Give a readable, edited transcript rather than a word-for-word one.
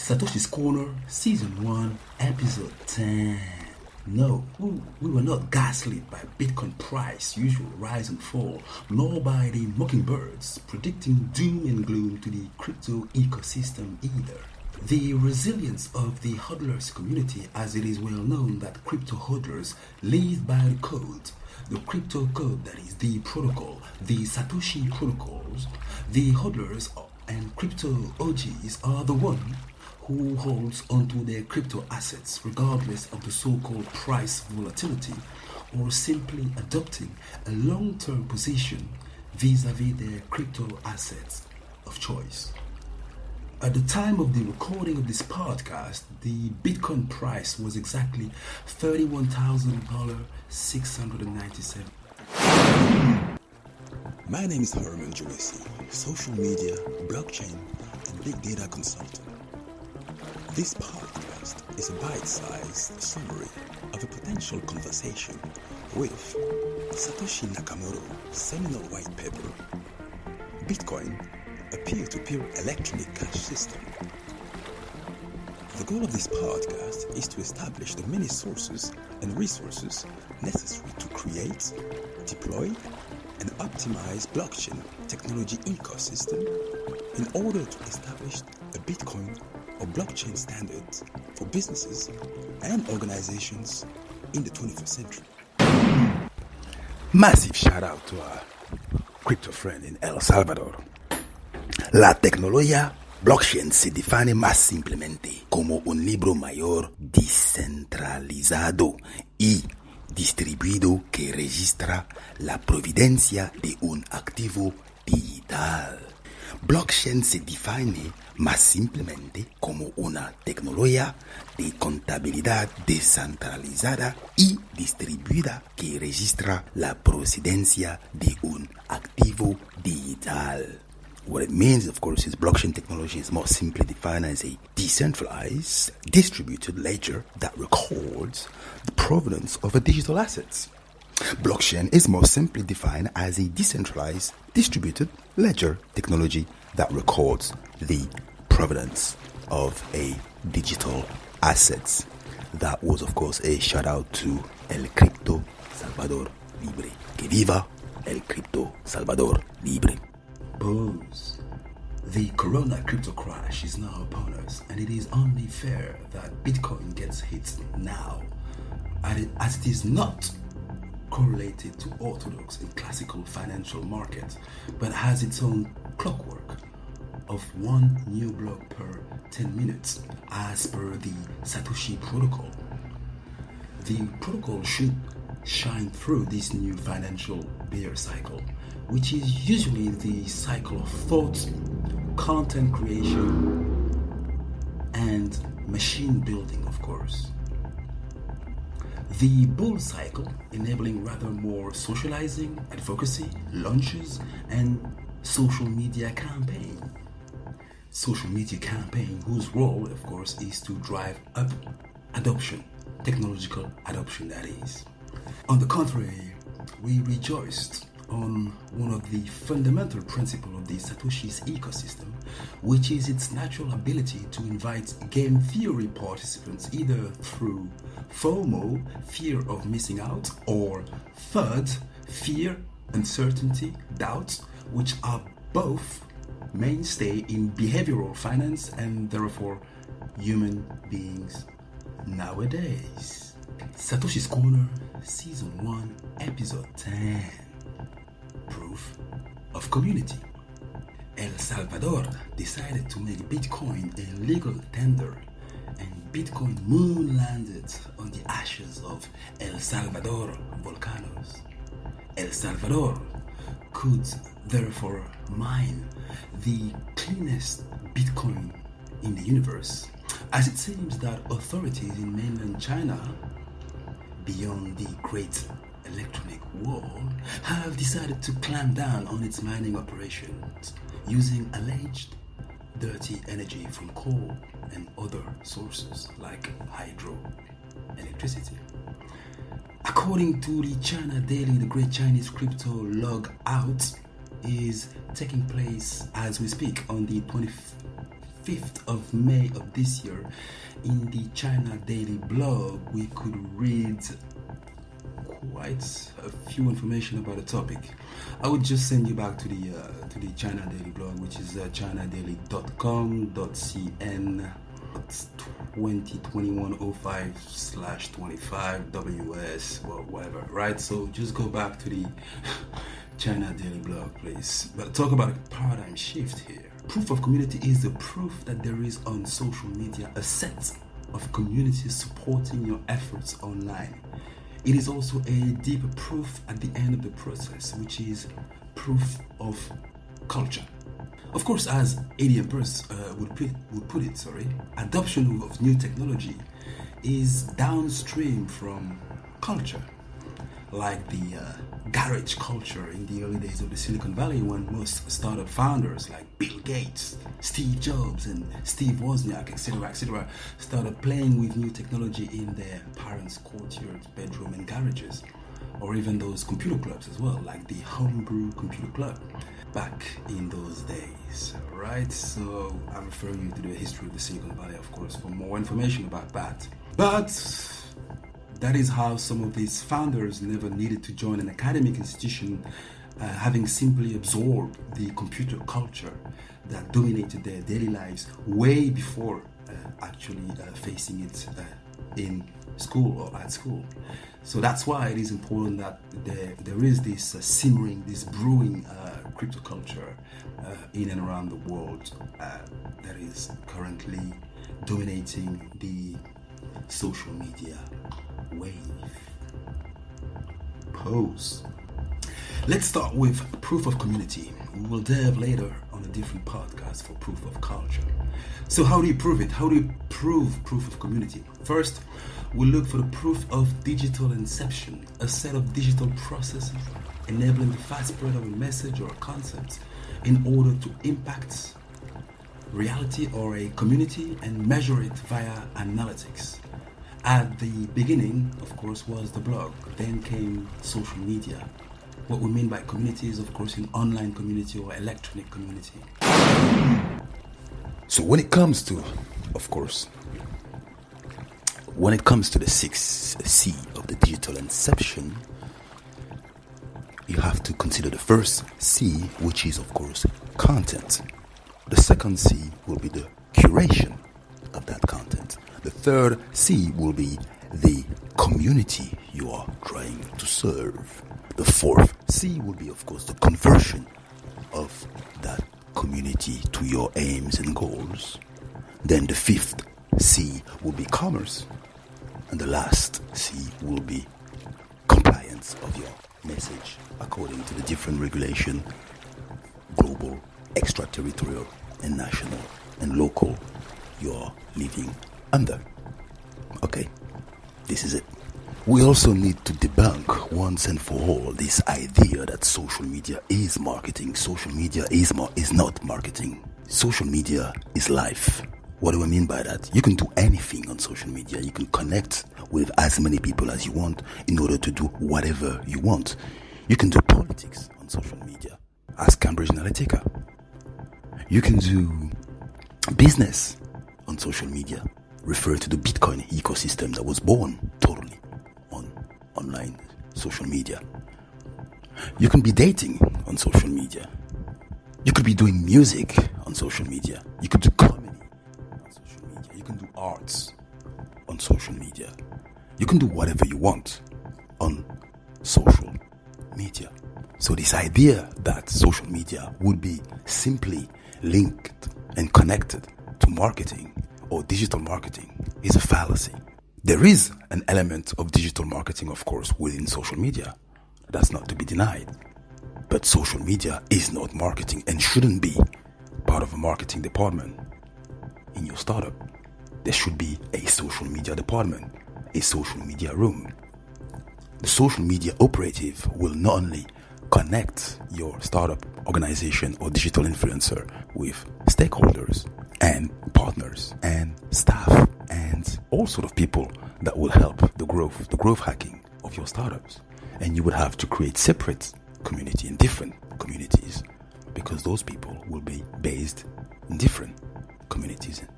Satoshi's Corner, Season 1, Episode 10. No, we were not gaslit by Bitcoin price usual rise and fall, nor by the mockingbirds predicting doom and gloom to the crypto ecosystem either. The resilience of the hodlers community, as it is well known that crypto hodlers live by the code, the crypto code, that is the protocol, the Satoshi protocols. The hodlers and crypto OGs are the one who holds onto their crypto assets regardless of the so-called price volatility, or simply adopting a long-term position vis-a-vis their crypto assets of choice. At the time of the recording of this podcast, the Bitcoin price was exactly $31,697. My name is Herman Joesi, social media, blockchain, and big data consultant. This podcast is a bite-sized summary of a potential conversation with Satoshi Nakamoto's seminal white paper, Bitcoin, a peer-to-peer electronic cash system. The goal of this podcast is to establish the many sources and resources necessary to create, deploy, and optimize blockchain technology ecosystem in order to establish a Bitcoin or blockchain standards for businesses and organizations in the 21st century. Massive shout out to our crypto friend in El Salvador. La tecnología blockchain se define más simplemente como un libro mayor descentralizado y distribuido que registra la providencia de un activo digital. Blockchain se define más simplemente como una tecnología de contabilidad descentralizada y distribuida que registra la procedencia de un activo digital. What it means, of course, is blockchain technology is more simply defined as a decentralized, distributed ledger that records the provenance of a digital assets. Blockchain is more simply defined as a decentralized, distributed ledger technology that records the provenance of a digital assets. That was, of course, a shout out to El Crypto Salvador Libre. Que viva El Crypto Salvador Libre. Booms. The corona crypto crash is now upon us, and it is only fair that Bitcoin gets hit now, as it is not correlated to orthodox and classical financial markets, but has its own clockwork of one new block per 10 minutes as per the Satoshi protocol. The protocol should shine through this new financial bear cycle, which is usually the cycle of thought, content creation, and machine building, of course. The bull cycle, enabling rather more socializing, advocacy, launches, and social media campaign. Social media campaign whose role, of course, is to drive up adoption, technological adoption, that is. On the contrary, we rejoiced on one of the fundamental principles of the Satoshis ecosystem, which is its natural ability to invite game theory participants either through FOMO, fear of missing out, or FUD, fear, uncertainty, doubt, which are both mainstay in behavioral finance and therefore human beings nowadays. Satoshi's Corner, Season 1, Episode 10. Proof of community. El Salvador decided to make Bitcoin a legal tender, and Bitcoin moon landed on the ashes of El Salvador volcanoes. El Salvador could therefore mine the cleanest Bitcoin in the universe, as it seems that authorities in mainland China, beyond the Great Electronic Wall, have decided to clamp down on its mining operations using alleged dirty energy from coal and other sources like hydroelectricity. According to the China Daily, the Great Chinese Crypto Log Out is taking place as we speak on the 5th of May of this year, in the China Daily blog, we could read quite a few information about the topic. I would just send you back to the China Daily blog, which is chinadaily.com.cn 2021-05/25 WS, well, whatever, right? So just go back to the China Daily blog, please. But talk about a paradigm shift here. Proof of community is the proof that there is on social media a set of communities supporting your efforts online. It is also a deeper proof at the end of the process, which is proof of culture. Of course, as ADM Burst would put it, adoption of new technology is downstream from culture, like the garage culture in the early days of the Silicon Valley, when most startup founders like Bill Gates, Steve Jobs, and Steve Wozniak, etc., started playing with new technology in their parents' courtyards, bedroom, and garages, or even those computer clubs as well, like the Homebrew Computer Club back in those days, right? So I refer you to the history of the Silicon Valley, of course, for more information about that. But that is how some of these founders never needed to join an academic institution, having simply absorbed the computer culture that dominated their daily lives way before actually facing it in school or at school. So that's why it is important that there is this simmering, this brewing crypto culture in and around the world that is currently dominating the social media wave. Pose. Let's start with proof of community. We will delve later on a different podcast for proof of culture. So how do you prove it? How do you prove proof of community? First, we'll look for the proof of digital inception, a set of digital processes enabling the fast spread of a message or a concept in order to impact reality or a community and measure it via analytics. At the beginning, of course, was the blog. Then came social media. What we mean by community is, of course, an online community or electronic community. So when it comes to, of course, when it comes to the 6th C of the digital inception, you have to consider the first C, which is, of course, content. The second C will be the curation of that content. The third C will be the community you are trying to serve. The fourth C will be, of course, the conversion of that community to your aims and goals. Then the fifth C will be commerce. And the last C will be compliance of your message according to the different regulation, global, extraterritorial, and national and local you're living under. Okay, this is it. We also need to debunk once and for all this idea that social media is marketing. Social media is not marketing. Social media is life. What do I mean by that? You can do anything on social media. You can connect with as many people as you want in order to do whatever you want. You can do politics on social media. Ask Cambridge Analytica. You can do business on social media. Refer to the Bitcoin ecosystem that was born totally on online social media. You can be dating on social media. You could be doing music on social media. You could do comedy on social media. You can do arts on social media. You can do whatever you want on social media. So this idea that social media would be simply linked and connected to marketing or digital marketing is a fallacy. There is an element of digital marketing, of course, within social media. That's not to be denied. But social media is not marketing and shouldn't be part of a marketing department in your startup. There should be a social media department, a social media room. The social media operative will not only connect your startup organization or digital influencer with stakeholders and partners and staff and all sort of people that will help the growth hacking of your startups. And you would have to create separate community in different communities because those people will be based in different communities.